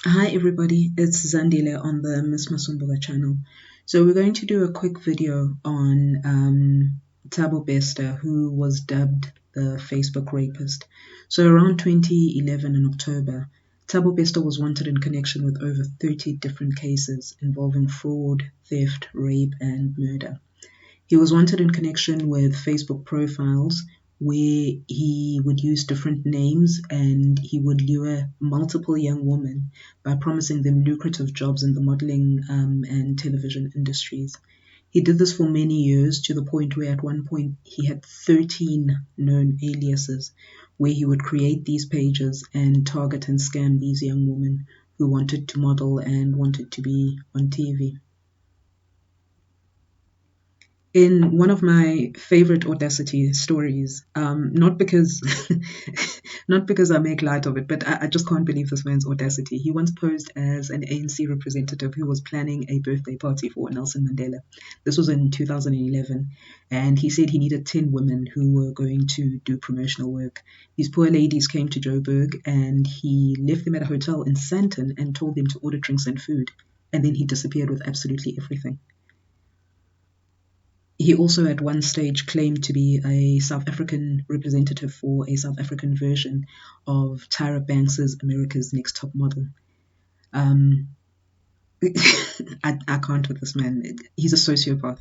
Hi everybody, it's Zandile on the Miss Masumbuga channel. So we're going to do a quick video on Thabo Bester, who was dubbed the Facebook rapist. So around 2011 in October, Thabo Bester was wanted in connection with over 30 different cases involving fraud, theft, rape and murder. He was wanted in connection with Facebook profiles where he would use different names and he would lure multiple young women by promising them lucrative jobs in the modeling and television industries. He did this for many years to the point where at one point he had 13 known aliases where he would create these pages and target and scam these young women who wanted to model and wanted to be on TV. In one of my favorite Audacity stories, not because not because I make light of it, but I just can't believe this man's audacity. He once posed as an ANC representative who was planning a birthday party for Nelson Mandela. This was in 2011, and he said he needed 10 women who were going to do promotional work. These poor ladies came to Joburg, and he left them at a hotel in Sandton and told them to order drinks and food, and then he disappeared with absolutely everything. He also at one stage claimed to be a South African representative for a South African version of Tyra Banks's America's Next Top Model. I can't with this man. He's a sociopath.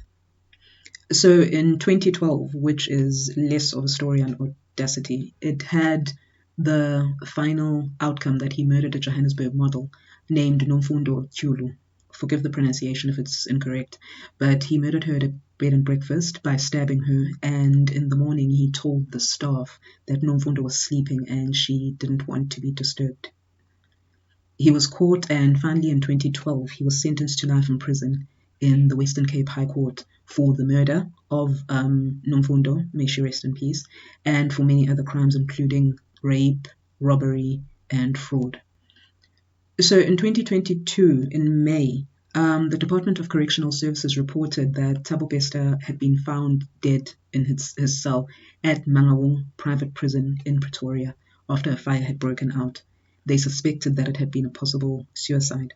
So in 2012, which is less of a story on Audacity, it had the final outcome that he murdered a Johannesburg model named Nomfundo Tyulu. Forgive the pronunciation if it's incorrect, but he murdered her at a bed and breakfast by stabbing her, and in the morning he told the staff that Nomfundo was sleeping and she didn't want to be disturbed. He was caught, and finally in 2012 he was sentenced to life in prison in the Western Cape High Court for the murder of Nomfundo, may she rest in peace, and for many other crimes including rape, robbery and fraud. So in 2022, in May, the Department of Correctional Services reported that Thabo Bester had been found dead in his cell at Mangaung private prison in Pretoria after a fire had broken out. They suspected that it had been a possible suicide.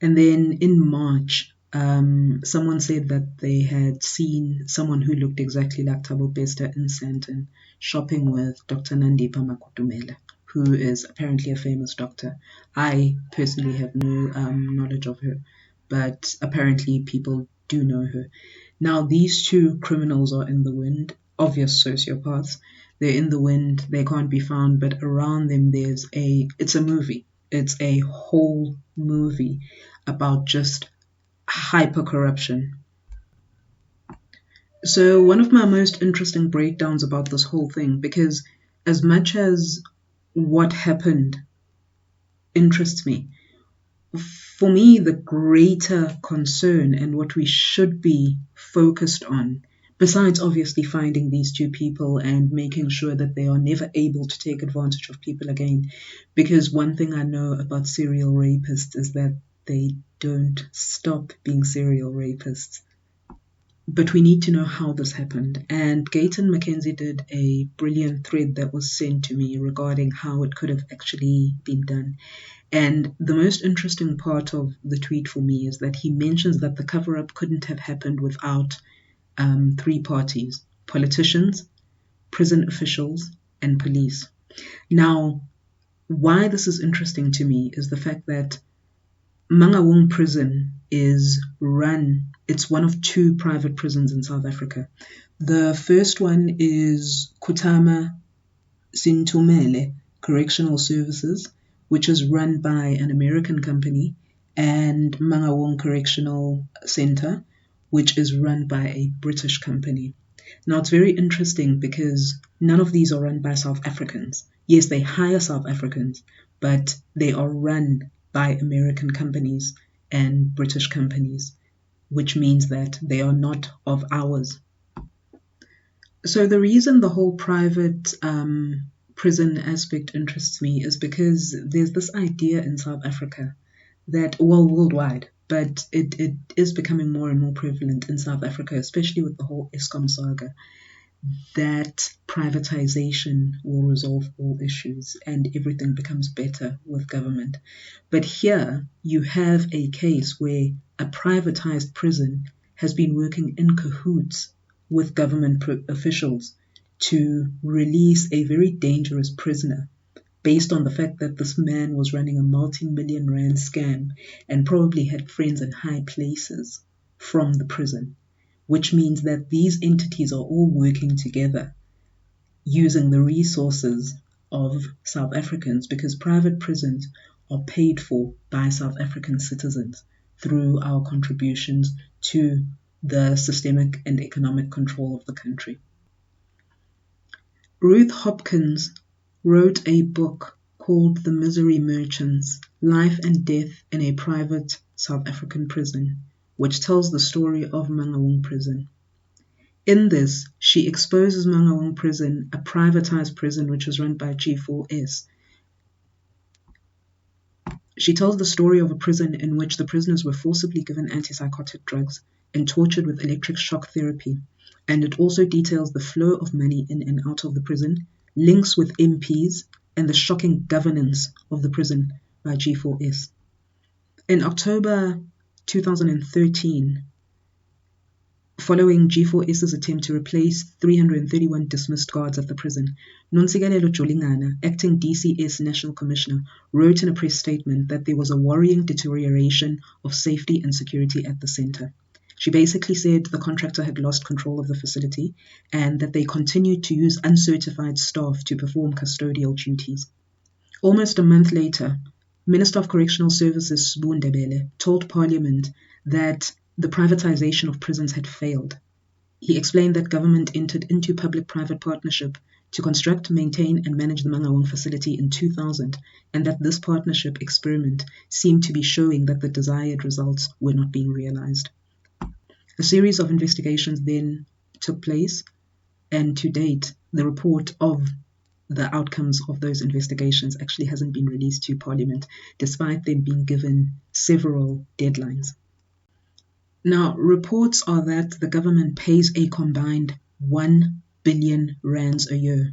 And then in March, someone said that they had seen someone who looked exactly like Thabo Bester in Sandton shopping with Dr. Nandipa Makutumela, who is apparently a famous doctor. I personally have no knowledge of her, but apparently people do know her. Now, these two criminals are in the wind, obvious sociopaths. They're in the wind, they can't be found, but around them it's a movie. It's a whole movie about just hyper corruption. So one of my most interesting breakdowns about this whole thing, because as much as what happened interests me, for me the greater concern and what we should be focused on, besides obviously finding these two people and making sure that they are never able to take advantage of people again, because one thing I know about serial rapists is that they don't stop being serial rapists. But we need to know how this happened. And Gayton Mackenzie did a brilliant thread that was sent to me regarding how it could have actually been done. And the most interesting part of the tweet for me is that he mentions that the cover-up couldn't have happened without three parties: politicians, prison officials, and police. Now, why this is interesting to me is the fact that Mangaung prison is it's one of two private prisons in South Africa. The first one is Kutama Sintumele Correctional Services, which is run by an American company, and Mangaung Correctional Center, which is run by a British company. Now, it's very interesting because none of these are run by South Africans. Yes, they hire South Africans, but they are run by American companies and British companies, which means that they are not of ours. So the reason the whole private prison aspect interests me is because there's this idea in South Africa that, well, worldwide, but it is becoming more and more prevalent in South Africa, especially with the whole Eskom saga, that privatization will resolve all issues and everything becomes better with government. But here you have a case where a privatized prison has been working in cahoots with government officials to release a very dangerous prisoner based on the fact that this man was running a multi-million rand scam and probably had friends in high places from the prison, which means that these entities are all working together using the resources of South Africans, because private prisons are paid for by South African citizens through our contributions to the systemic and economic control of the country. Ruth Hopkins wrote a book called The Misery Merchants: Life and Death in a Private South African Prison, which tells the story of Mangaung Prison. In this, she exposes Mangaung Prison, a privatized prison which was run by G4S. She tells the story of a prison in which the prisoners were forcibly given antipsychotic drugs and tortured with electric shock therapy. And it also details the flow of money in and out of the prison, links with MPs, and the shocking governance of the prison by G4S. In October 2013, following G4S's attempt to replace 331 dismissed guards at the prison, Nontsikelelo Jolingana, acting DCS National Commissioner, wrote in a press statement that there was a worrying deterioration of safety and security at the center. She basically said the contractor had lost control of the facility and that they continued to use uncertified staff to perform custodial duties. Almost a month later, Minister of Correctional Services Sbu Ndebele told Parliament that the privatization of prisons had failed. He explained that government entered into public-private partnership to construct, maintain and manage the Mangaung facility in 2000, and that this partnership experiment seemed to be showing that the desired results were not being realized. A series of investigations then took place, and to date, the report of the outcomes of those investigations actually hasn't been released to Parliament, despite them being given several deadlines. Now, reports are that the government pays a combined 1 billion rands a year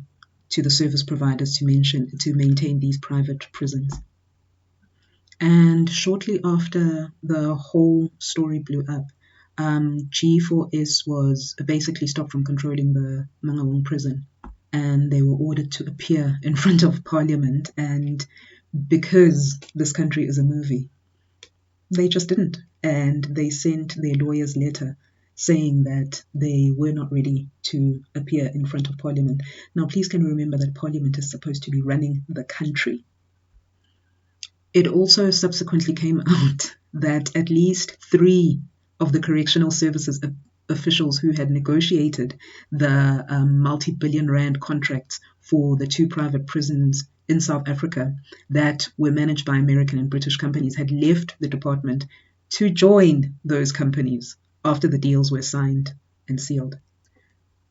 to the service providers to maintain these private prisons. And shortly after the whole story blew up, G4S was basically stopped from controlling the Mangaung prison, and they were ordered to appear in front of Parliament, and because this country is a movie, they just didn't. And they sent their lawyers letter saying that they were not ready to appear in front of Parliament. Now, please can remember that Parliament is supposed to be running the country. It also subsequently came out that at least 3 of the correctional services officials who had negotiated the multi-billion rand contracts for the 2 private prisons in South Africa that were managed by American and British companies had left the department to join those companies after the deals were signed and sealed.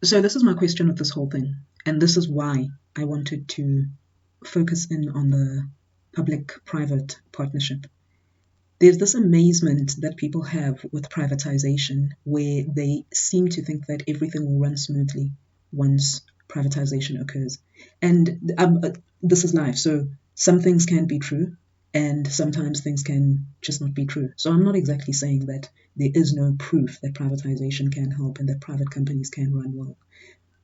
So this is my question with this whole thing, and this is why I wanted to focus in on the public-private partnership. There's this amazement that people have with privatization, where they seem to think that everything will run smoothly once privatization occurs. And this is life, so some things can be true, and sometimes things can just not be true. So I'm not exactly saying that there is no proof that privatization can help and that private companies can run well.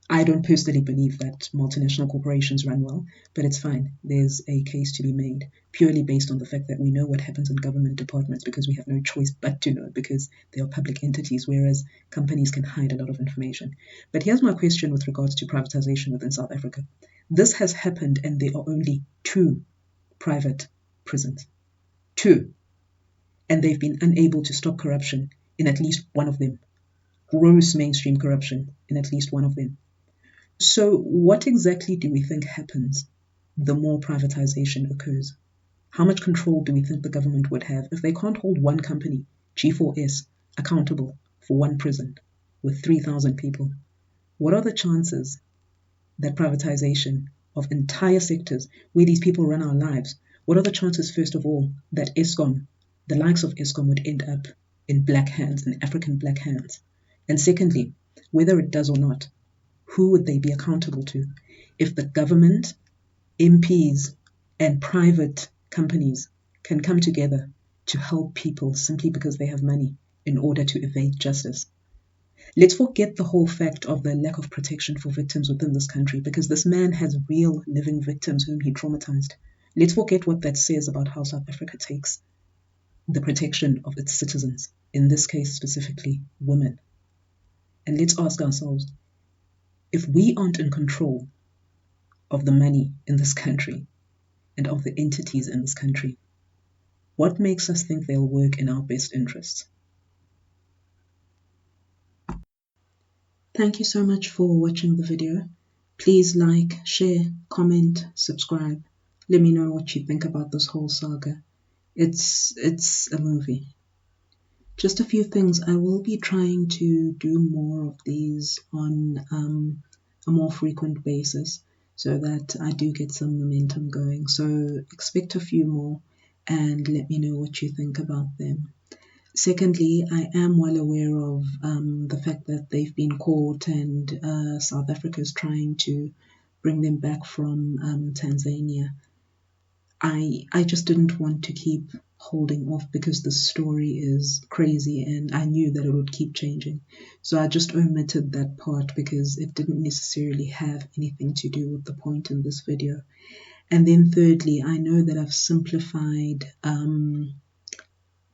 I don't personally believe that multinational corporations run well, but it's fine. There's a case to be made, purely based on the fact that we know what happens in government departments because we have no choice but to know, because they are public entities, whereas companies can hide a lot of information. But here's my question with regards to privatization within South Africa. This has happened and there are only 2 private prisons. 2. And they've been unable to stop corruption in at least one of them. Gross mainstream corruption in at least one of them. So what exactly do we think happens the more privatization occurs? How much control do we think the government would have if they can't hold one company, G4S, accountable for one prison with 3,000 people? What are the chances that privatization of entire sectors where these people run our lives, what are the chances, first of all, that Eskom, the likes of Eskom, would end up in black hands, in African black hands? And secondly, whether it does or not, who would they be accountable to? If the government, MPs, and private companies can come together to help people simply because they have money in order to evade justice. Let's forget the whole fact of the lack of protection for victims within this country, because this man has real living victims whom he traumatized. Let's forget what that says about how South Africa takes the protection of its citizens, in this case specifically women. And let's ask ourselves, if we aren't in control of the money in this country and of the entities in this country, what makes us think they'll work in our best interests? Thank you so much for watching the video. Please like, share, comment, subscribe. Let me know what you think about this whole saga. It's a movie. Just a few things. I will be trying to do more of these on a more frequent basis so that I do get some momentum going. So expect a few more and let me know what you think about them. Secondly, I am well aware of the fact that they've been caught and South Africa is trying to bring them back from Tanzania. I just didn't want to keep holding off because the story is crazy and I knew that it would keep changing. So I just omitted that part because it didn't necessarily have anything to do with the point in this video. And then thirdly, I know that I've simplified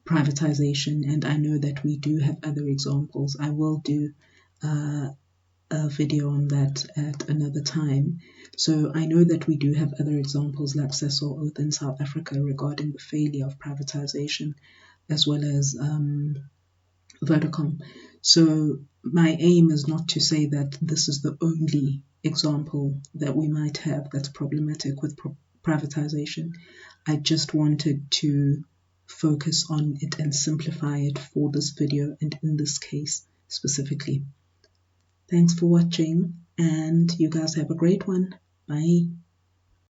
privatization, and I know that we do have other examples. I will do a video on that at another time. So I know that we do have other examples like Cecil Oath in South Africa regarding the failure of privatization, as well as Vodacom. So my aim is not to say that this is the only example that we might have that's problematic with privatization. I just wanted to focus on it and simplify it for this video and in this case specifically. Thanks for watching and you guys have a great one. Bye.